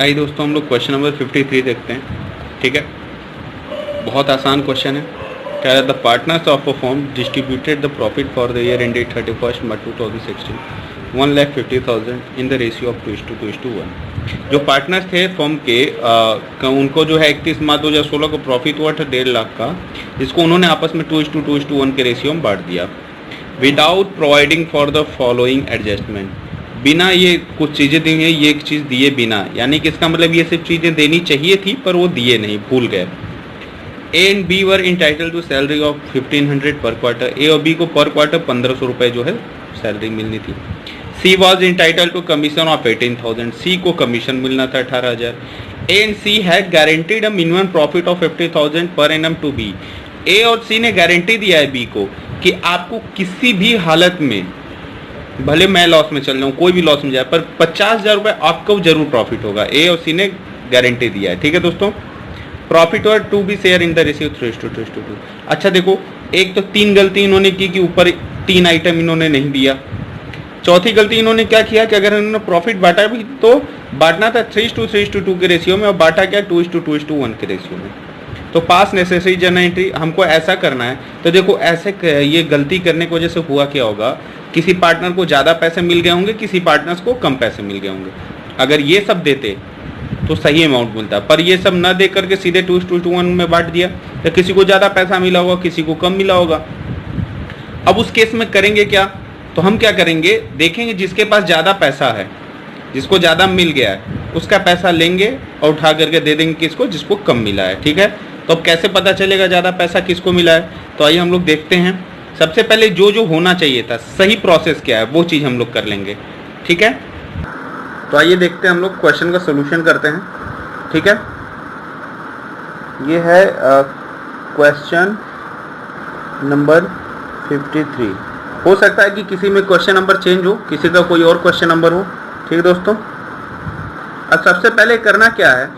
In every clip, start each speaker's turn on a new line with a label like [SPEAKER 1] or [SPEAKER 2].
[SPEAKER 1] आइए दोस्तों हम लोग क्वेश्चन नंबर 53 देखते हैं। ठीक है, बहुत आसान क्वेश्चन है। कह रहा the partners of a firm distributed the profit for the year ended 31 March 2016 1,50,000 in the ratio of 2:1। जो पार्टनर्स थे फर्म के उनको जो है 31 मार्च 2016 को प्रॉफिट हुआ था 1.5 लाख का, जिसको उन्होंने आपस में 2:1 के रेशियो में बांट दिया without providing for the following adjustment. बिना ये कुछ चीज़ें दी हुई, ये एक चीज़ दिए बिना, यानी कि इसका मतलब ये सब चीज़ें देनी चाहिए थी पर वो दिए नहीं, भूल गए। A and B were entitled to salary of 1500 per quarter. ए और बी को पर क्वार्टर 1500 रुपये जो है सैलरी मिलनी थी। C was entitled to commission of 18,000। C को कमीशन मिलना था 18,000। A and C had guaranteed a minimum profit of 50,000 per annum to be. ए और सी ने गारंटी दिया है बी को कि आपको किसी भी हालत में, भले मैं लॉस में चल जाऊँ, कोई भी लॉस में जाए, पर 50,000 रुपये आपको जरूर प्रॉफिट होगा। ए और सी ने गारंटी दिया है। ठीक है दोस्तों, प्रॉफिट और to be share in the ratio 3:2। अच्छा देखो, एक तो 3 गलती इन्होंने की कि ऊपर 3 आइटम इन्होंने नहीं दिया। चौथी गलती इन्होंने क्या किया कि अगर इन्होंने प्रॉफिट बांटा भी तो बांटना था 3:2 के रेशियो में, और बांटा क्या 2:1 के रेशियो में। तो पास नेसेसरी जर्नल एंट्री हमको ऐसा करना है। तो देखो ऐसे ये गलती करने की वजह से हुआ क्या होगा, किसी पार्टनर को ज़्यादा पैसे मिल गए होंगे, किसी पार्टनर्स को कम पैसे मिल गए होंगे। अगर ये सब देते तो सही अमाउंट मिलता, पर ये सब न दे करके सीधे 2:1 में बांट दिया, तो किसी को ज़्यादा पैसा मिला होगा, किसी को कम मिला होगा। अब उस केस में करेंगे क्या, तो हम क्या करेंगे, देखेंगे जिसके पास ज़्यादा पैसा है, जिसको ज़्यादा मिल गया है, उसका पैसा लेंगे और उठा करके दे देंगे किसको, जिसको कम मिला है। ठीक है, तो अब कैसे पता चलेगा ज़्यादा पैसा किसको मिला है, तो आइए हम लोग देखते हैं। सबसे पहले जो होना चाहिए था, सही प्रोसेस क्या है, वो चीज़ हम लोग कर लेंगे। ठीक है, तो आइए देखते हैं, हम लोग क्वेश्चन का सोल्यूशन करते हैं। ठीक है, ये है क्वेश्चन नंबर 53। हो सकता है कि किसी में क्वेश्चन नंबर चेंज हो, किसी का कोई और क्वेश्चन नंबर हो। ठीक है दोस्तों, अब सबसे पहले करना क्या है,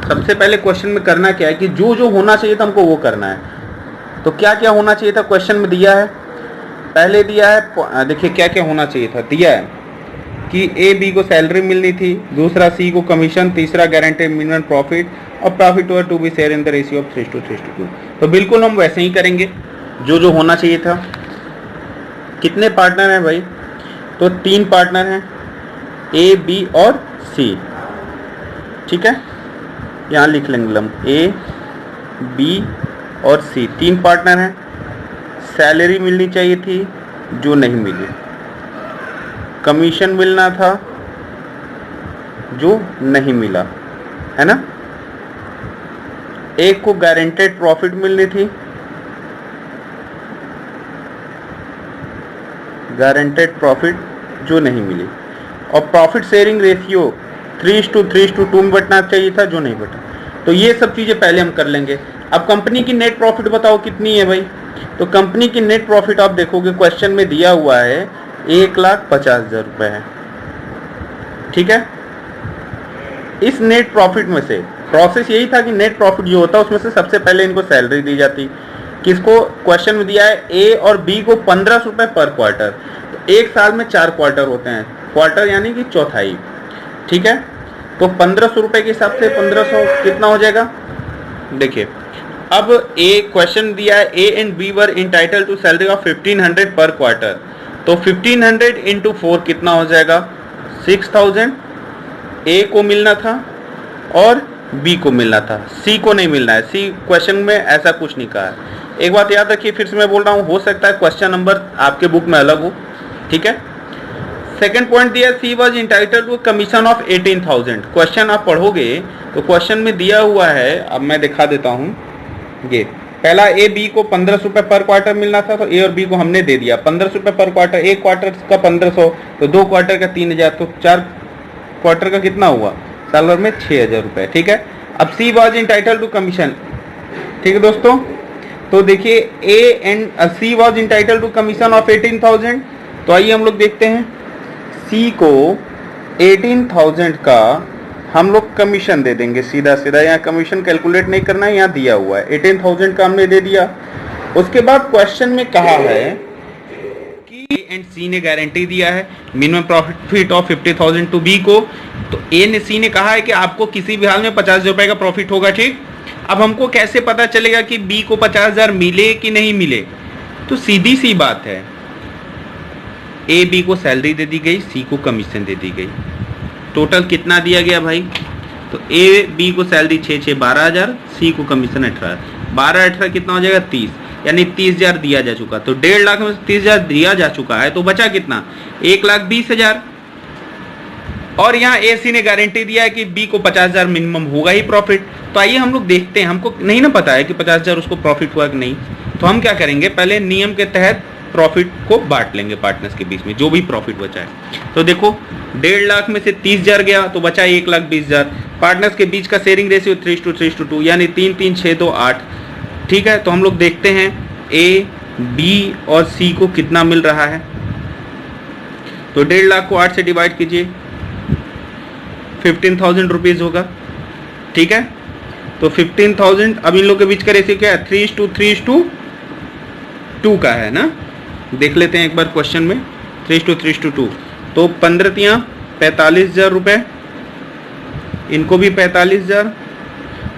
[SPEAKER 1] सबसे पहले क्वेश्चन में करना क्या है कि जो होना चाहिए था हमको वो करना है। तो क्या क्या होना चाहिए था क्वेश्चन में दिया है, पहले दिया है, देखिए क्या क्या होना चाहिए था। दिया है कि ए बी को सैलरी मिलनी थी, दूसरा सी को कमीशन, तीसरा गारंटेड मिनिमम प्रॉफिट, और profit over to be share in the ratio of 3:2। तो बिल्कुल हम वैसे ही करेंगे जो होना चाहिए था। कितने पार्टनर हैं भाई, तो 3 पार्टनर हैं, ए बी और सी। ठीक है, यहाँ लिख लेंगे हम ए बी और सी, 3 पार्टनर हैं। सैलरी मिलनी चाहिए थी जो नहीं मिली, कमीशन मिलना था जो नहीं मिला, है ना। एक को गारंटेड प्रॉफिट मिलनी थी, गारंटेड प्रॉफिट जो नहीं मिली, और प्रॉफिट शेयरिंग रेशियो 3:2 में बटना चाहिए था जो नहीं बटा। तो ये सब चीज़ें पहले हम कर लेंगे। अब कंपनी की नेट प्रॉफिट बताओ कितनी है भाई, तो कंपनी की नेट प्रॉफिट आप देखोगे क्वेश्चन में दिया हुआ है 1,50,000 रुपये है। ठीक है, इस नेट प्रॉफिट में से प्रोसेस यही था कि नेट प्रॉफिट जो होता है उसमें से सबसे पहले इनको सैलरी दी जाती। किसको, क्वेश्चन में दिया है ए और बी को 1500 रुपये पर क्वार्टर। तो एक साल में 4 क्वार्टर होते हैं, क्वार्टर यानी कि चौथाई। ठीक है, तो 1500 रुपये के हिसाब से 1500 कितना हो जाएगा, देखिए। अब ए क्वेश्चन दिया है A and B were entitled to salary of 1500 per quarter, तो 1500 इंटू 4 कितना हो जाएगा, 6000 ए को मिलना था और बी को मिलना था, सी को नहीं मिलना है। सी क्वेश्चन में ऐसा कुछ नहीं कहा है। एक बात याद रखिए, फिर से मैं बोल रहा हूँ, हो सकता है क्वेश्चन नंबर आपके बुक में अलग हो। ठीक है, सेकंड पॉइंट दिया C was entitled to commission of 18,000। Question आप पढ़ोगे तो क्वेश्चन में दिया हुआ है, अब मैं दिखा देता हूँ। ये पहला ए बी को 1500 रुपये पर क्वार्टर मिलना था, तो ए और बी को हमने दे दिया 1500 रुपये पर क्वार्टर। एक क्वार्टर का 1500, तो 2 क्वार्टर का 3,000, तो 4 क्वार्टर का कितना हुआ, साल भर में 6,000 रुपये। ठीक है, अब C was entitled to commission. ठीक है दोस्तों, तो देखिए A and C was entitled to commission of 18,000। तो आइए हम लोग देखते हैं, सी को 18,000 का हम लोग कमीशन दे देंगे सीधा सीधा। यहाँ कमीशन कैलकुलेट नहीं करना है, यहाँ दिया हुआ है 18,000 का हमने दे दिया। उसके बाद क्वेश्चन में कहा है कि एंड सी ने गारंटी दिया है minimum profit of 50,000 to be को, तो ए ने सी ने कहा है कि आपको किसी भी हाल में 50,000 रुपए का प्रॉफिट होगा, ठीक। अब हमको कैसे पता चलेगा कि बी को 50,000 मिले कि नहीं मिले? तो सीधी सी बात है, ए बी को सैलरी दे दी गई, सी को कमीशन दे दी गई, टोटल कितना दिया गया भाई? तो ए बी को सैलरी 6 12,000, सी को कमीशन 18, 12 18 कितना हो जाएगा? 30, यानी 30,000 दिया जा चुका। तो 1.5 लाख में 30,000 दिया जा चुका है, तो बचा कितना? 1,20,000। और यहाँ ए सी ने गारंटी दिया है कि बी को 50,000 मिनिमम होगा ही प्रॉफिट। तो आइए हम लोग देखते हैं, हमको नहीं ना पता है कि 50,000 उसको प्रॉफिट हुआ कि नहीं, तो हम क्या करेंगे, पहले नियम के तहत प्रॉफिट को बांट लेंगे पार्टनर्स के बीच में, जो भी प्रॉफिट बचा है। तो देखो 1.5 लाख में से 30,000 गया तो बचा 1,20,000। पार्टनर्स के बीच का शेयरिंग रेशियो 3:2, यानी 3 3 6 2 8, ठीक है। तो हम लोग देखते हैं ए बी और सी को कितना मिल रहा है। तो 1.5 लाख को 8 से डिवाइड कीजिए, 15,000 रुपीज होगा, ठीक है। तो 15,000, अब इन लोग के बीच का रेशियो क्या है? 3:2 का है ना। देख लेते हैं एक बार क्वेश्चन में, 3:2। तो 15 45,000 रुपए, इनको भी 45,000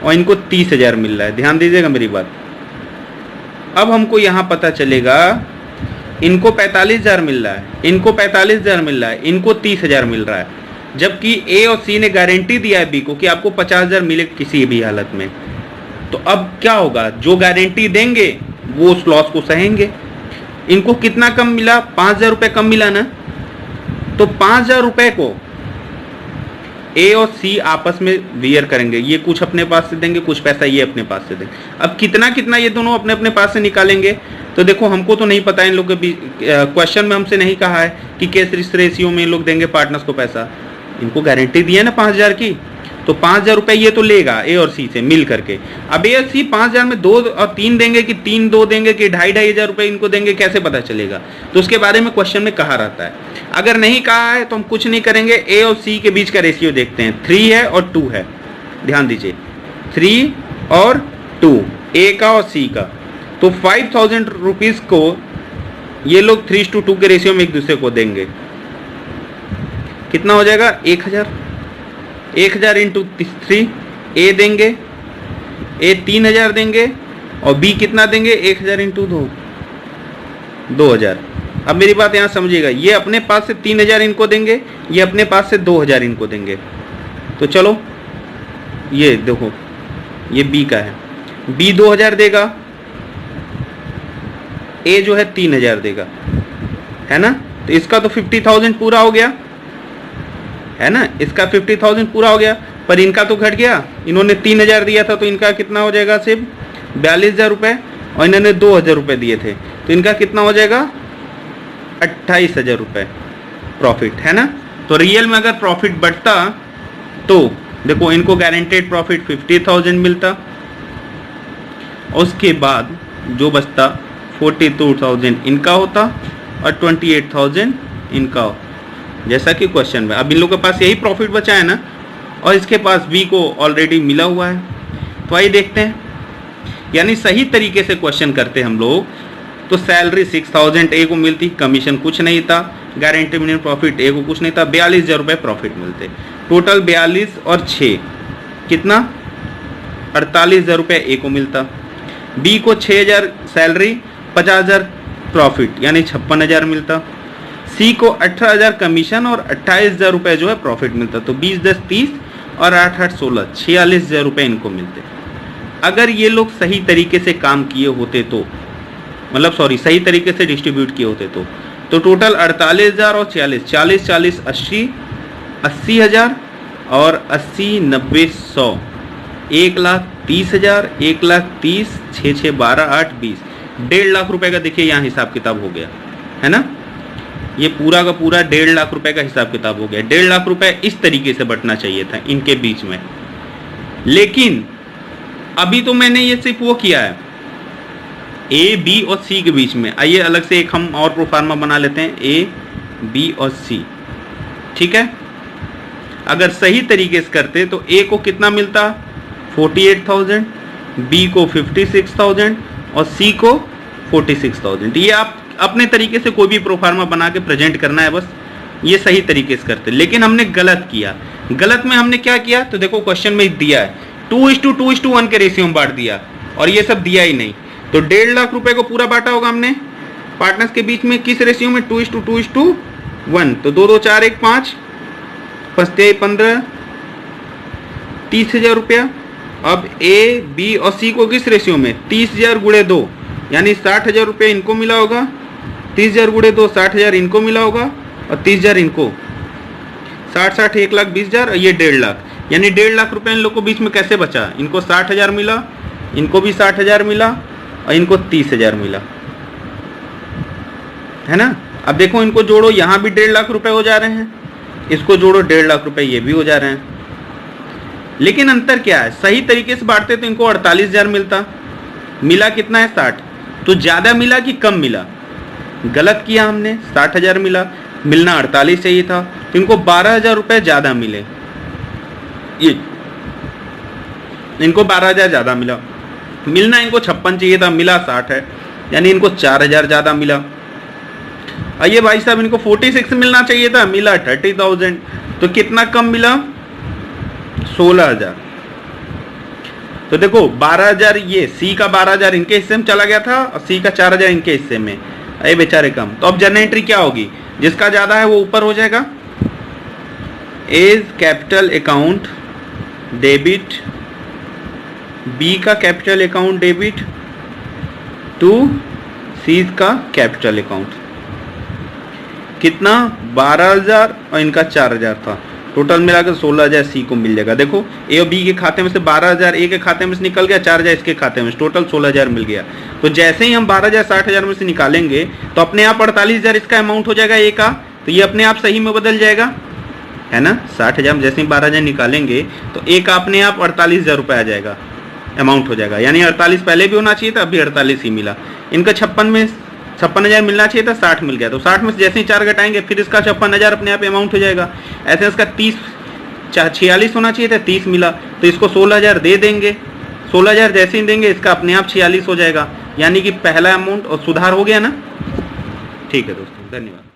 [SPEAKER 1] और इनको 30,000 मिल रहा है। ध्यान दीजिएगा मेरी बात। अब हमको यहाँ पता चलेगा इनको 45,000 मिल रहा है, इनको 45,000 मिल रहा है, इनको 30,000 मिल रहा है, जबकि ए और सी ने गारंटी दिया है बी को कि आपको 50,000 मिले किसी भी हालत में। तो अब क्या होगा? जो गारंटी देंगे वो उस लॉस को सहेंगे। इनको कितना कम मिला? 5,000 रुपये कम मिला ना। तो 5,000 रुपये को ए और सी आपस में वियर करेंगे, ये कुछ अपने पास से देंगे, कुछ पैसा ये अपने पास से देंगे। अब कितना कितना ये दोनों अपने अपने पास से निकालेंगे, तो देखो हमको तो नहीं पता, इन लोग के भी क्वेश्चन में हमसे नहीं कहा है कि किस रेशियो में इन लोग देंगे पार्टनर्स को पैसा। इनको गारंटी दी है ना 5,000 की, तो 5,000 रुपये ये तो लेगा ए और सी से मिल करके। अब ए और सी 5,000 में 2 और 3 देंगे कि 3 2 देंगे कि 2,500 रुपये इनको देंगे, कैसे पता चलेगा? तो उसके बारे में क्वेश्चन में कहा रहता है। अगर नहीं कहा है तो हम कुछ नहीं करेंगे, ए और सी के बीच का रेशियो देखते हैं। 3 है और 2 है, ध्यान दीजिए, 3 और 2, ए का और सी का। तो 5,000 रुपीज को ये लोग 3:2 के रेशियो में एक दूसरे को देंगे। कितना हो जाएगा? 1,000। 1,000 इंटू 3, ए देंगे, ए 3,000 देंगे, और बी कितना देंगे? 1,000 इंटू 2, 2,000। अब मेरी बात यहाँ समझिएगा, ये अपने पास से 3,000 इनको देंगे, ये अपने पास से 2,000 इनको देंगे। तो चलो ये देखो, ये बी का है, बी 2,000 देगा, ए जो है 3,000 देगा, है ना। तो इसका तो 50,000 पूरा हो गया, है ना, इसका 50,000 पूरा हो गया। पर इनका तो घट गया, इन्होंने 3,000 दिया था तो इनका कितना हो जाएगा? सिर्फ 42,000 रुपये, और इन्होंने 2,000 रुपये दिए थे, तो इनका कितना हो जाएगा? 28,000 रुपये प्रॉफिट, है ना। तो रियल में अगर प्रॉफिट बढ़ता तो देखो इनको गारंटेड प्रॉफिट 50,000 मिलता, उसके बाद जो बचता 42,000 इनका होता और 28,000 इनका हो, जैसा कि क्वेश्चन में। अब इन लोगों के पास यही प्रॉफिट बचा है ना, और इसके पास बी को ऑलरेडी मिला हुआ है। तो आइए देखते हैं, यानी सही तरीके से क्वेश्चन करते हम लोग। तो सैलरी 6,000 ए को मिलती, कमीशन कुछ नहीं था, गारंटी मिनिमम प्रॉफिट ए को कुछ नहीं था, 42,000 रुपये प्रॉफिट मिलते। टोटल 42 और 6 कितना? 48,000 रुपये ए को मिलता। बी को 6,000 सैलरी, 50,000 प्रॉफिट, यानी 56,000 मिलता। सी को 18,000 कमीशन और 28,000 रुपये जो है प्रॉफिट मिलता। तो 20 10 30 और 8 8 16, 46,000 रुपये इनको मिलते। अगर ये लोग सही तरीके से काम किए होते तो, मतलब सही तरीके से डिस्ट्रीब्यूट किए होते तो टोटल 48,000 और 40, 40 40 80, 80,000 और 80 90 100, 1,30,000, 1,30,000, 6 6 12 8 20, 1.5 लाख रुपए का देखिए यहाँ हिसाब किताब हो गया, है ना। ये पूरा का पूरा 1.5 लाख रुपए का हिसाब किताब हो गया। 1.5 लाख रुपए इस तरीके से बंटना चाहिए था इनके बीच में, लेकिन अभी तो मैंने ये सिर्फ वो किया है ए बी और सी के बीच में। आइए अलग से एक हम और प्रोफार्मा बना लेते हैं, ए बी और सी, ठीक है। अगर सही तरीके से करते तो ए को कितना मिलता? 48,000, बी को 56,000 और सी को 46,000। ये अपने तरीके से कोई भी प्रोफार्मा बना के प्रेजेंट करना है, बस ये सही तरीके से करते। लेकिन हमने गलत किया। गलत में हमने क्या किया, तो देखो क्वेश्चन में दिया है 2:2:1 के रेशियो में बांट दिया और ये सब दिया ही नहीं। तो 1.5 लाख रुपए को पूरा बांटा होगा हमने पार्टनर्स के बीच में, किस रेशियो में, 2:2:1। तो 2 2 4 1 5 5 15 30,000 रुपया। अब ए बी और सी को किस रेशियो में, 30,000 गुणे 2 यानी 60,000 रुपये इनको मिला होगा, 30,000 गुणे 2 60,000 इनको मिला होगा और 30,000 इनको, 60 1,20,000 और ये 1.5 लाख, यानी 1.5 लाख रुपए इन लोग को बीच में कैसे बचा, इनको 60,000 मिला, इनको भी 60,000 मिला और इनको 30,000 मिला, है ना। अब देखो इनको जोड़ो, यहाँ भी 1.5 लाख रुपए हो जा रहे हैं, इसको जोड़ो 1.5 लाख रुपए ये भी हो जा रहे हैं। लेकिन अंतर क्या है, सही तरीके से बांटते तो इनको 48,000 मिलता, मिला कितना है 60, तो ज्यादा मिला कि कम मिला, गलत किया हमने, 60,000 मिला, मिलना 48 चाहिए था, तो इनको 12,000 रुपए ज्यादा मिले, ये इनको 12,000 ज्यादा मिला, मिलना इनको 56 चाहिए था, मिला 60 है, यानी इनको 4,000 ज्यादा मिला। आइए भाई साहब इनको 46 मिलना चाहिए था, मिला 30,000, तो कितना कम मिला, 16,000। तो देखो 12,000 ये सी का 12,000 इनके हिस्से में चला गया था और सी का 4,000 इनके हिस्से में, अरे बेचारे कम। तो अब जर्नल एंट्री क्या होगी, जिसका ज्यादा है वो ऊपर हो जाएगा, as capital account debit, B का capital account debit to C का कैपिटल अकाउंट। कितना, 12,000 और इनका 4,000 था, टोटल मिलाकर 16,000 सी को मिल जाएगा। देखो ए और बी के खाते में से 12,000 ए के खाते में से निकल गया, 4,000 इसके खाते में, टोटल 16,000 मिल गया। तो जैसे ही हम 12,000 60,000 में से निकालेंगे तो अपने आप 48,000 इसका अमाउंट हो जाएगा ए का, तो ये अपने आप सही में बदल जाएगा, है ना। 60,000 में जैसे ही 12,000 निकालेंगे तो ए का अपने आप 48,000 रुपये आ जाएगा, अमाउंट हो जाएगा, यानी 48 पहले भी होना चाहिए था, अभी 48 ही मिला। इनका 56,000 मिलना चाहिए था, 60 मिल गया, तो 60 में से जैसे ही 4 घटाएंगे फिर इसका 56,000 अपने आप अमाउंट हो जाएगा। ऐसे इसका 46 होना चाहिए था, 30 मिला, तो इसको 16,000 दे देंगे, 16,000 जैसे ही देंगे इसका अपने आप 46 हो जाएगा, यानी कि पहला अमाउंट और सुधार हो गया ना। ठीक है दोस्तों, धन्यवाद।